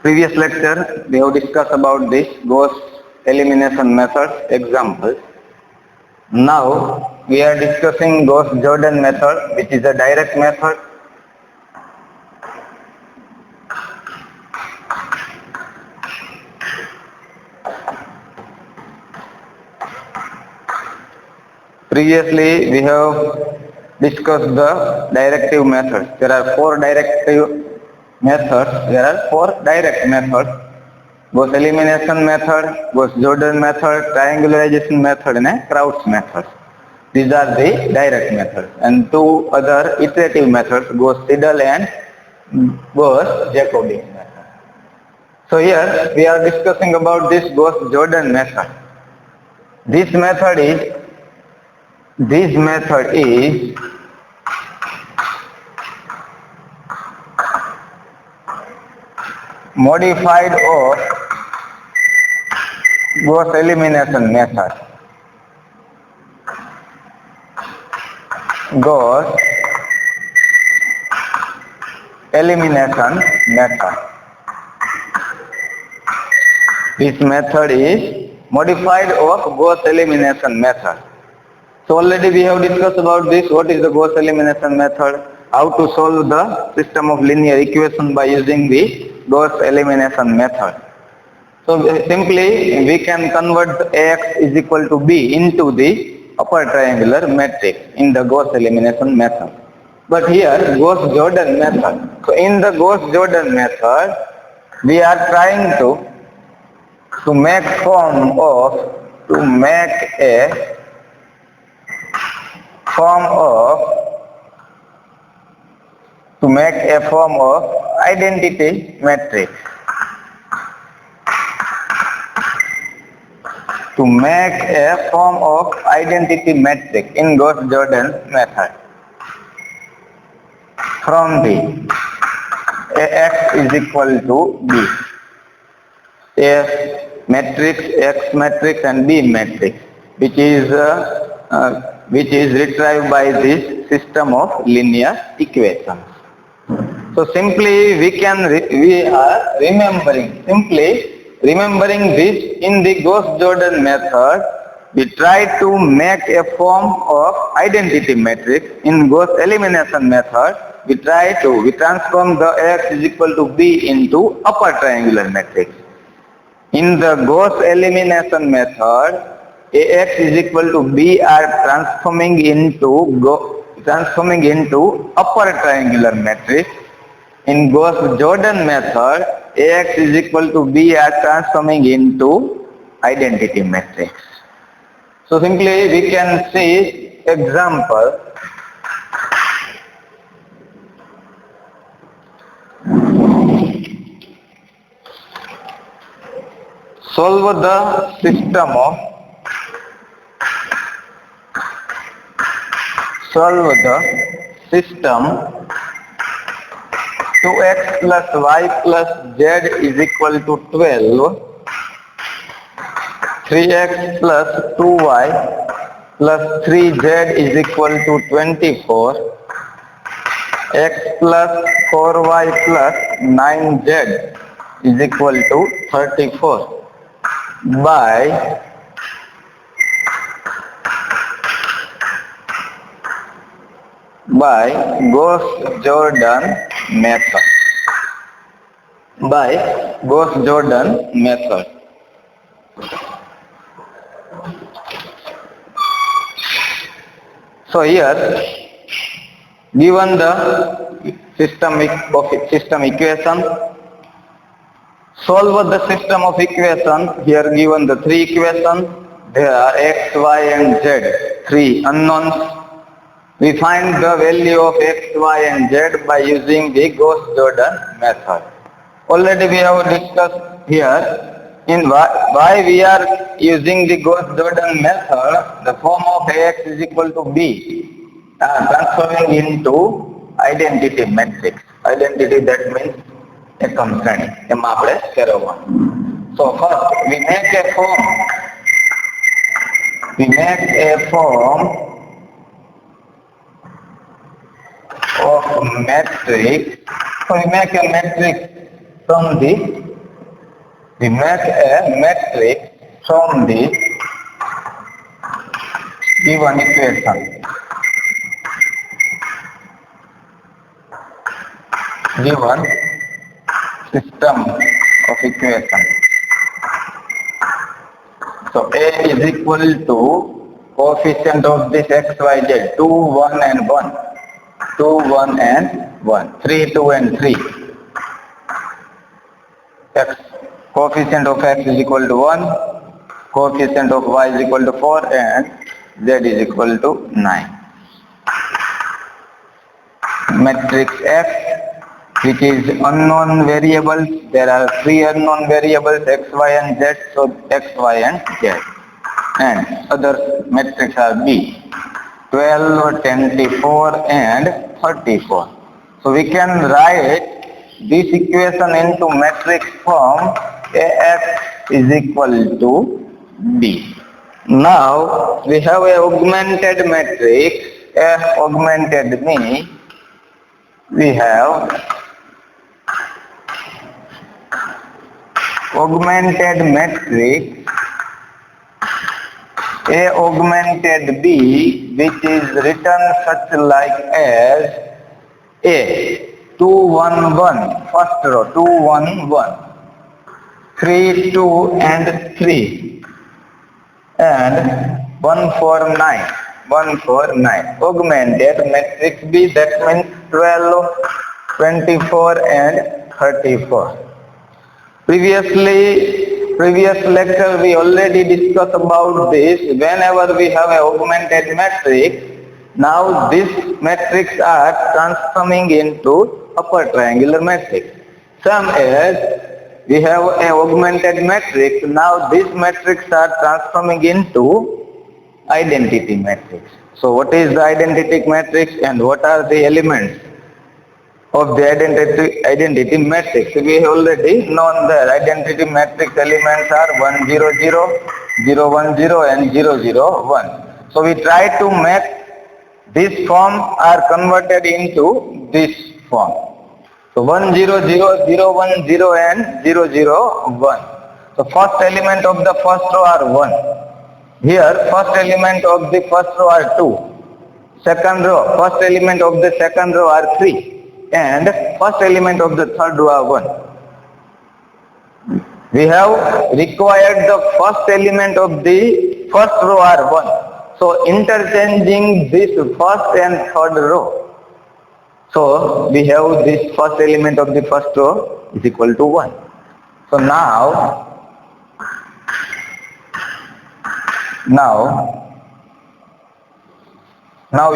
Previous lecture, we have discussed about this Gauss elimination method examples. Now, we are discussing Gauss-Jordan method, which is a direct method. Previously, we have discussed the directive methods. There are four directive methods. There are four direct methods. Gauss elimination method, Gauss-Jordan method, triangularization method, and Kraut's method. These are the direct methods. And two other iterative methods, Gauss-Seidel and Gauss-Jacobi method. So here we are discussing about this Gauss-Jordan method. This method is modified of Gauss elimination method. Gauss elimination method. This method is modified of Gauss elimination method. So already we have discussed about this. What is the Gauss elimination method? How to solve the system of linear equation by using the Gauss elimination method. So simply we can convert Ax is equal to B into the upper triangular matrix in the Gauss elimination method. But here Gauss-Jordan method. So in the Gauss-Jordan method, we are trying to make a form of identity matrix. To make a form of identity matrix in Gauss-Jordan method from the Ax is equal to B. A matrix, X matrix and B matrix, which is retrieved by this system of linear equations. So simply we are remembering this in the Gauss-Jordan method. We try to make a form of identity matrix. In Gauss elimination method, we transform the Ax is equal to B into upper triangular matrix. In the Gauss elimination method, Ax is equal to B are transforming into upper triangular matrix. In Gauss-Jordan method, Ax is equal to B are transforming into identity matrix. So simply we can see example. Solve the system 2x plus y plus z is equal to 12, 3x plus 2y plus 3z is equal to 24, x plus 4y plus 9z is equal to 34 by Gauss-Jordan method. So here, given the system equation, solve the system of equation. Here given the three equations, there are x, y and z, three unknowns. We find the value of x, y and z by using the Gauss-Jordan method. Already we have discussed here in why we are using the Gauss-Jordan method. The form of Ax is equal to B, transforming into identity matrix. Identity, that means એકમ શ્રેણી. એમાં આપણે ફેરવવાનું. So first we make a form of matrix. So we make a matrix from the We make a matrix from the given equation. Given system of equation. So A is equal to coefficient of this x, y, z, 2, 1 and 1. 2, 1 and 1. 3, 2 and 3. X, coefficient of x is equal to 1, coefficient of y is equal to 4 and z is equal to 9. Matrix F, which is unknown variables. There are 3 unknown variables x, y and z. So x, y and z. And other matrices are B, 12, 24 and 34. So we can write this equation into matrix form AX is equal to B. Now we have a augmented matrix, F augmented me. We have augmented matrix A augmented B, which is written such like as A 2 1 1, first row 2 1 1, 3 2 and 3 and 1 4 9, 1 4 9. Augmented matrix B, that means 12, 24 and 34. Previous lecture we already discussed about this. Whenever we have an augmented matrix, now these matrices are transforming into upper triangular matrix. Same as we have an augmented matrix, now these matrices are transforming into identity matrix. So what is the identity matrix and what are the elements of the identity matrix? We have already known that identity matrix elements are 1 0 0, 0 1 0 and 0 0 1. So we try to make this form are converted into this form. So 1 0 0, 0 1 0 and 0 0 1. So first element of the first row are 1. Here first element of the first row are 2. Second row, first element of the second row are 3. And first element of the third row are 1. We have required the first element of the first row are 1. So interchanging this first and third row. So we have this first element of the first row is equal to 1. So now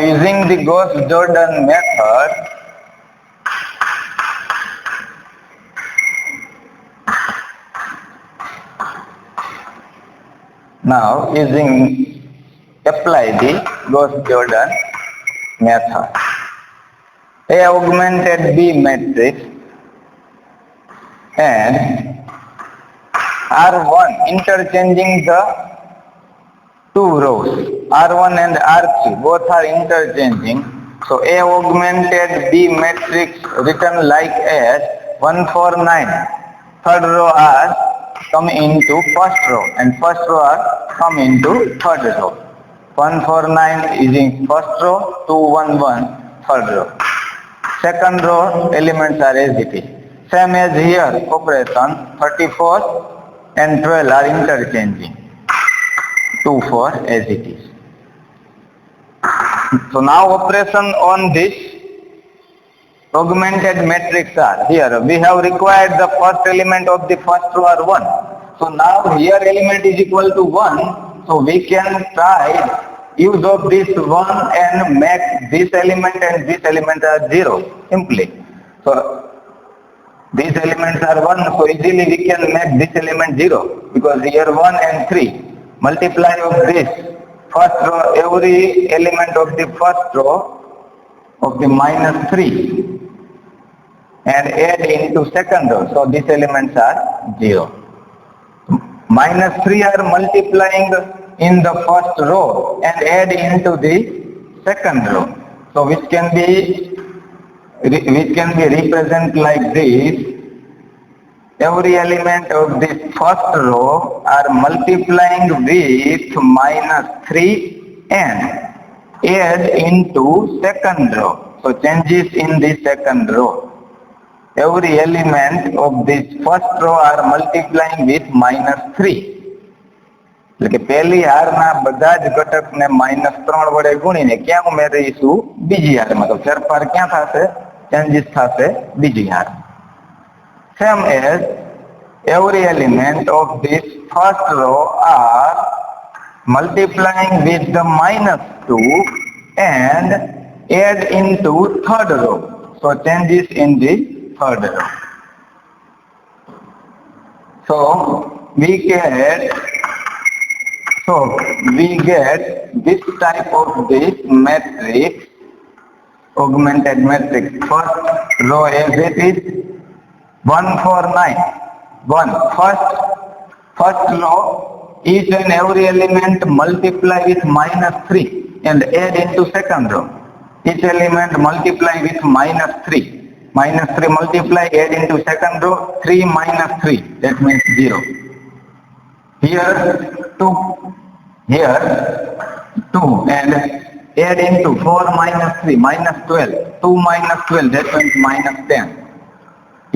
using the Gauss-Jordan method, apply the Gauss-Jordan method. A augmented B matrix and R1 interchanging the two rows, R1 and R3 both are interchanging. So A augmented B matrix written like as 1 4 9. Third row are come into first row and first row are come into third row. 1 4 9 is in first row, 2 1 1 third row. Second row elements are as it is. Same as here operation 34 and 12 are interchanging. 2 4 as it is. So now operation on this augmented matrix are here. We have required the first element of the first row are 1. So now here element is equal to 1. So we can try use of this 1 and make this element and this element are 0 simply. So these elements are 1, so easily we can make this element 0 because here 1 and 3. Multiply of this first row, every element of the first row of the -3 and add into second row. So these elements are 0. -3 are multiplying in the first row and add into the second row. So which can be represent like this. every element of this first row are multiplying with -3 and add into second row. So changes in the second row. Every element of this first row are multiplying with -3. એટલે કે પહેલી હારના બધા જ ઘટકને -3 વડે ગુણીને ક્યાં ઉમેરીશું? બીજી હારમાં. તો ફેરફાર ક્યાં થશે? ચેન્જીસ થશે બીજી હાર. Same as every element of this first row are multiplying with the -2 and add into third row. So changes in the third row. So we get this type of this matrix, augmented matrix. First row as it is 1 4 9 1. First row, each and every element multiply with -3 and add into second row. Each element multiply with -3. -3 multiply, add into second row, 3 -3, that means 0. Here 2 and add into 4 -3, -12, 2 -12, that means -10.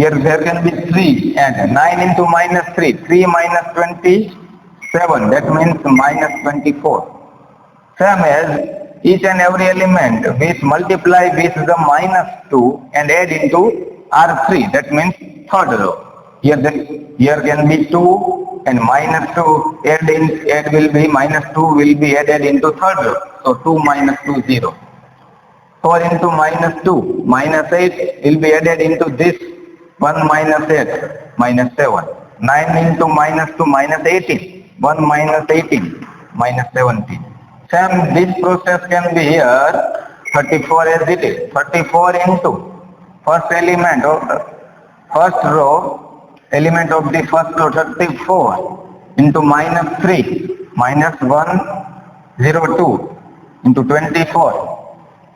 Here there can be 3 and 9 into -3, 3 -27, that means -24. Same as each and every element which multiply with the -2 and add into R3, that means third row. Here can be 2 and -2 add will be -2 will be added into third row. So 2 -2 0. 4 into -2 -8 will be added into this 1 -8 -7. 9 into -2 -18. 1 -18 -17. Same this process can be here 34 as it is. 34 into first element of first row, element of the first row 34 into -3 -102 into 24.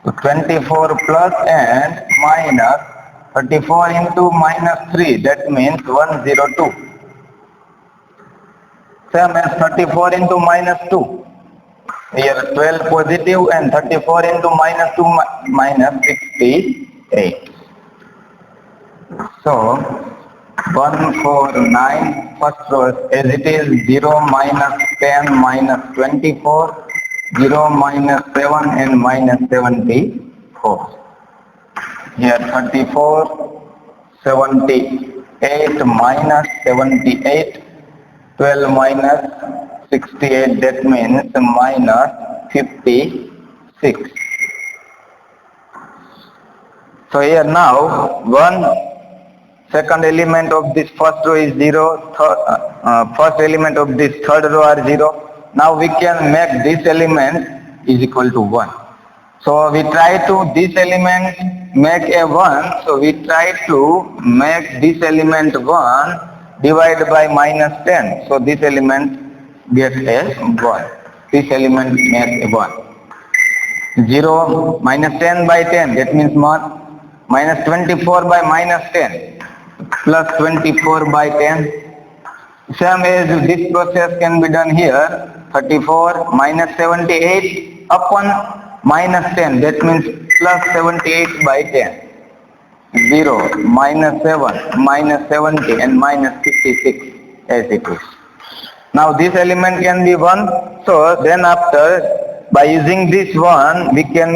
So 24 plus and minus 34 into -3, that means 102. Same as 34 into -2. Here 12 positive and 34 into -2 -68. So 149 first row as it is, 0 -10 -24, 0 -7 and -74. Here 34, 78 -78, 12 -68, that means -56. So here now one second element of this first row is 0, first element of this third row are 0. Now we can make this element is equal to 1. So we try to this element make a 1. So we try to make this element 1 divided by -10. So this element gets a 1. This element makes a 1. 0 -10 by 10, that means -24 by -10 plus 24 by 10. Same as this process can be done here. 34 -78 upon -10, that means plus 78 by 10. 0 -7 -70 and -56 as it is. Now this element can be 1. So then after, by using this 1, we can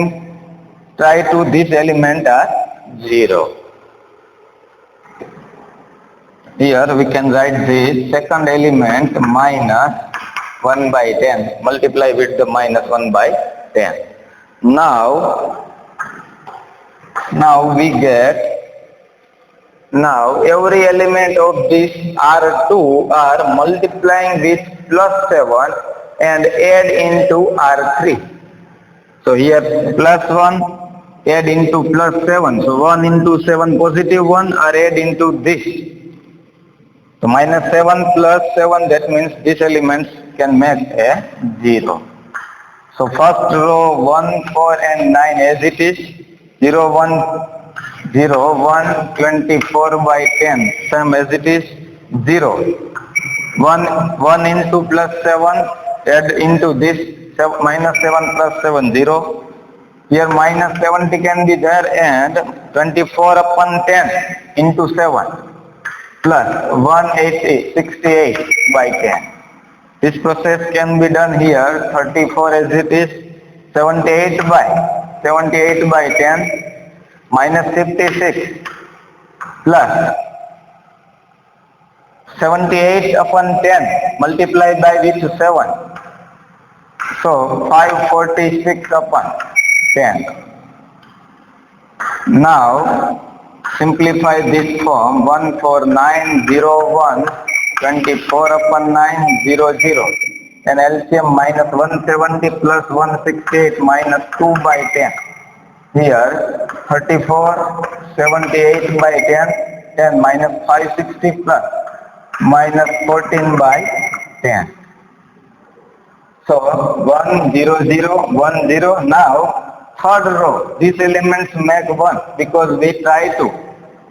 try to this element as 0. Here we can write this second element -1 by 10, multiply with the -1 by 10. Now we get, now every element of this R2 are multiplying with +7 and add into R3. So here +1 add into +7. So 1 into 7 positive 1 are add into this. So -7 plus 7, that means this element can make a 0. So first row 1, 4 and 9 as it is. 0, 1, 0, 1, 24 by 10, same as it is 0. 1 into plus 7, add into this minus 7 plus 7, 0. Here minus 70 can be there and 24 upon 10 into 7 plus 180, 68 by 10. This process can be done here 34 as it is 78 by 10 minus 56 plus 78 upon 10 multiplied by with 7. So 546 upon 10. Now simplify this form 14901 24 upon 9 0 0 and LCM minus 170 plus 168 minus 2 by 10. Here 34 78 by 10 10 minus 560 plus minus 14 by 10. So 1 0 0 1 0. Now third row, these elements make 1 because we try to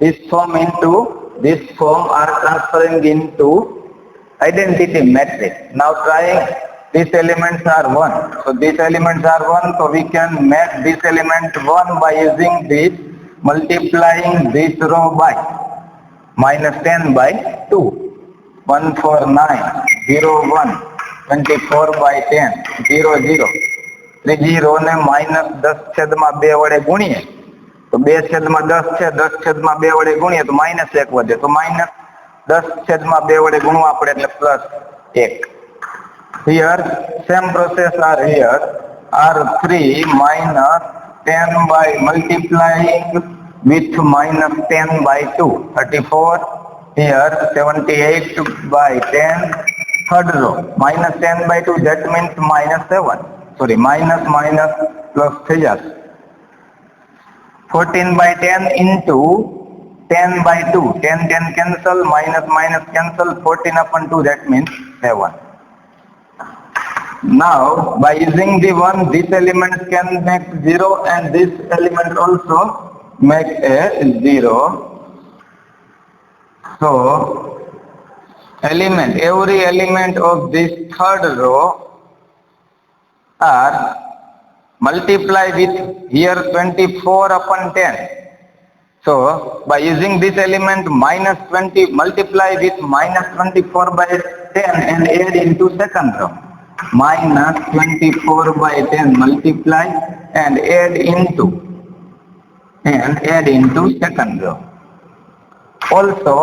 this form are transferring into identity matrix. Now trying these elements are 1. So these elements are 1. So we can make this element 1 by using this multiplying this row by minus 10 by 2. 149 0 1 24 by 10 0 0. ત્રીજી row ને minus 10/2 વડે ગુણીએ તો 2/10 છે 10/2 વડે ગુણીએ તો minus 1 વધે તો minus 10/2 વડે ગુણવા પડે એટલે plus 1. Here same process are here R3 minus 10 by multiplying with minus 10 by 2 34. Here 78 by 10 third row minus 10 by 2 that means minus 7. Sorry, minus plus 3 years. 14 by 10 into 10 by 2. 10 cancel, minus cancel, 14 upon 2 that means 7. Now by using the 1 this element can make 0 and this element also make a 0. So every element of this third row are multiply with here 24 upon 10. So by using this element minus 20 multiply with minus 24 by 10 and add into second row. Minus 24 by 10 multiply and add into second row. Also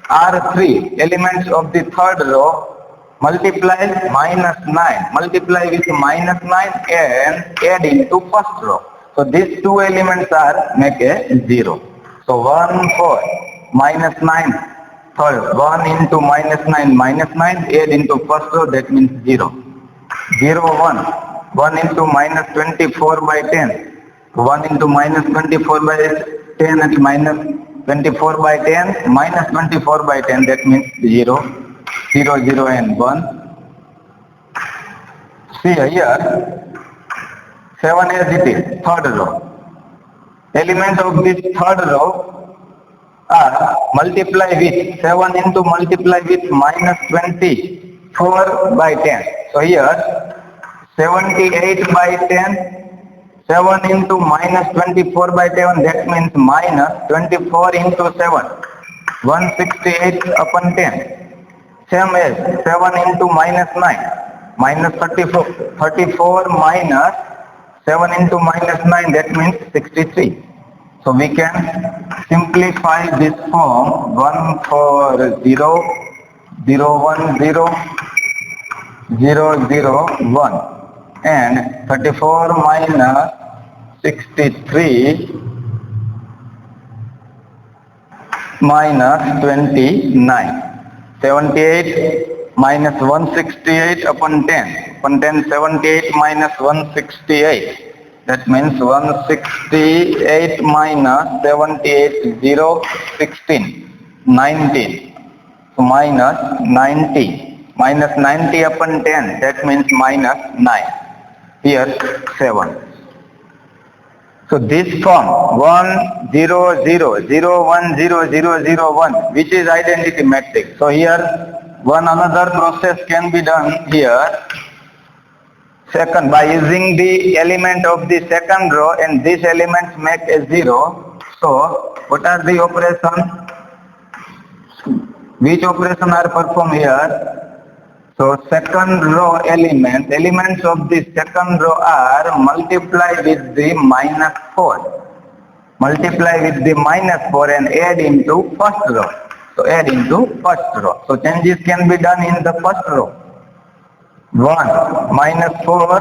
R3 elements of the third row multiply minus 9 multiply with minus 9 and add into first row. So these two elements are make a 0. So 1 4 minus 9 third 1 into minus 9 add into first row that means 0. 0 1 1 into minus 24 by 10 1 into minus 24 by 10 and minus 24 by 10 minus 24 by 10 that means 0 0 0 and 1. See here 7 as it is third row. Element of this third row are multiply with 7 into multiply with minus 24 by 10. So here 78 by 10 7 into minus 24 by 7 that means minus 24 into 7 168 upon 10. Same as 7 into minus 9 minus 34 minus 7 into minus 9 that means 63. So we can simplify this form 140 0 1 0 0 0 1 and 34 minus 63 minus 29. 78 minus 168 upon 10. Upon 10 78 minus 168. That means 168 minus 78 0 16 19. So minus 90. Minus 90 upon 10 that means minus 9. Here 7. So So this form 1 0 0 0 1 0 0 0 1, which is identity matrix. So here one another process can be done here. Second, by using the element of the second row, and these elements make a 0. So what are the operations? Which operation are performed here? So second row elements of the second row are multiply with the -4. Multiply with the -4 and add into first row. So add into first row. So changes can be done in the first row. 1 -4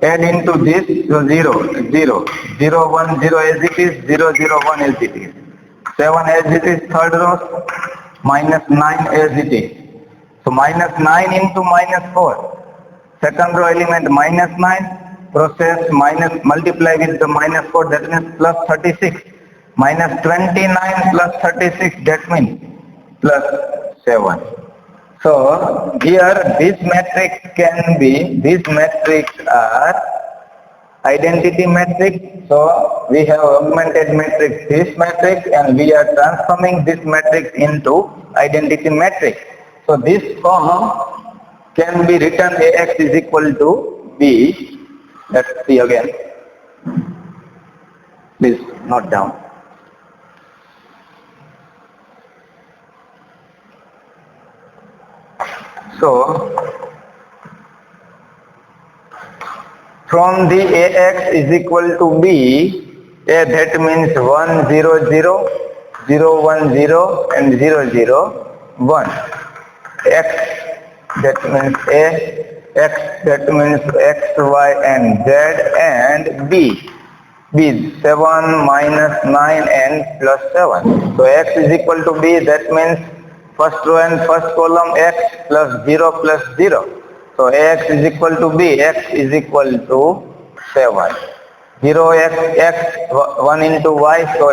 add into this, so 0 0 0 1 0 as it is, 0 0 1 as it is, 7 as it is, third row, -9 as it is. So -9 into -4, second row element -9, process multiply with the -4, that means +36, -29 plus 36, that means +7. So here these matrix are identity matrix. So we have augmented matrix, this matrix, and we are transforming this matrix into identity matrix. So this form can be written AX is equal to B. Let's see again. Please note down. So from the AX is equal to B, A, that means 1 0 0 0 1 0 and 0 0 1. X, that means A, X, that means X, Y and Z, and B 7 -9 and +7. So X is equal to B, that means first row and first column X plus 0 plus 0. So X is equal to B, X is equal to 7. 0 X 1 into Y, so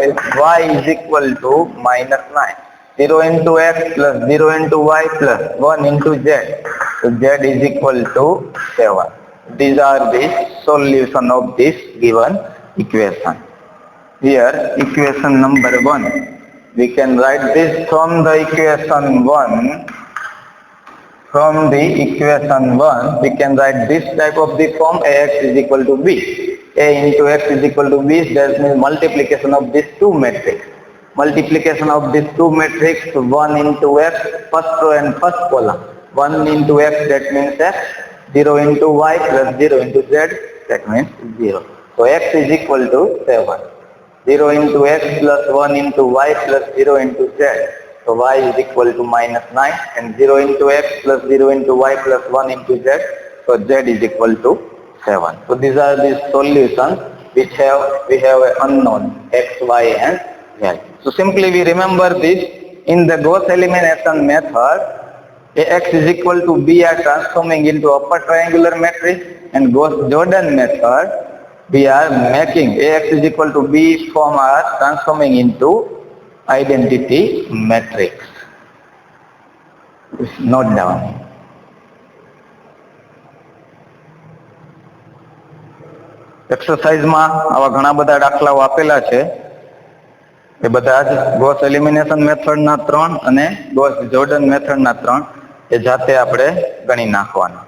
Y is equal to -9. 0 into X plus 0 into Y plus 1 into Z. So Z is equal to 7. These are the solution of this given equation. Here equation number 1. We can write this from the equation 1. From the equation 1, we can write this type of the form AX is equal to B. A into X is equal to B, that means multiplication of these two matrix. Multiplication of these two matrix, 1 into X, first row and first column. 1 into X, that means X. 0 into Y plus 0 into Z, that means 0. So X is equal to 7. 0 into X plus 1 into Y plus 0 into Z. So Y is equal to -9, and 0 into X plus 0 into Y plus 1 into Z. So Z is equal to 7. So these are the solutions which we have an unknown X, Y and Z. So simply we remember this. In the Gauss elimination method, AX is equal to B are transforming into upper triangular matrix, and Gauss-Jordan method we are making AX is equal to B form are transforming into identity matrix. Note down. એક્સરસાઇઝમાં આવા ઘણા બધા દાખલાઓ આપેલા છે. એ બધા જ Gauss elimination મેથડના 3 અને Gauss Jordan મેથડના 3 એ જાતે આપણે ગણી નાખવાના.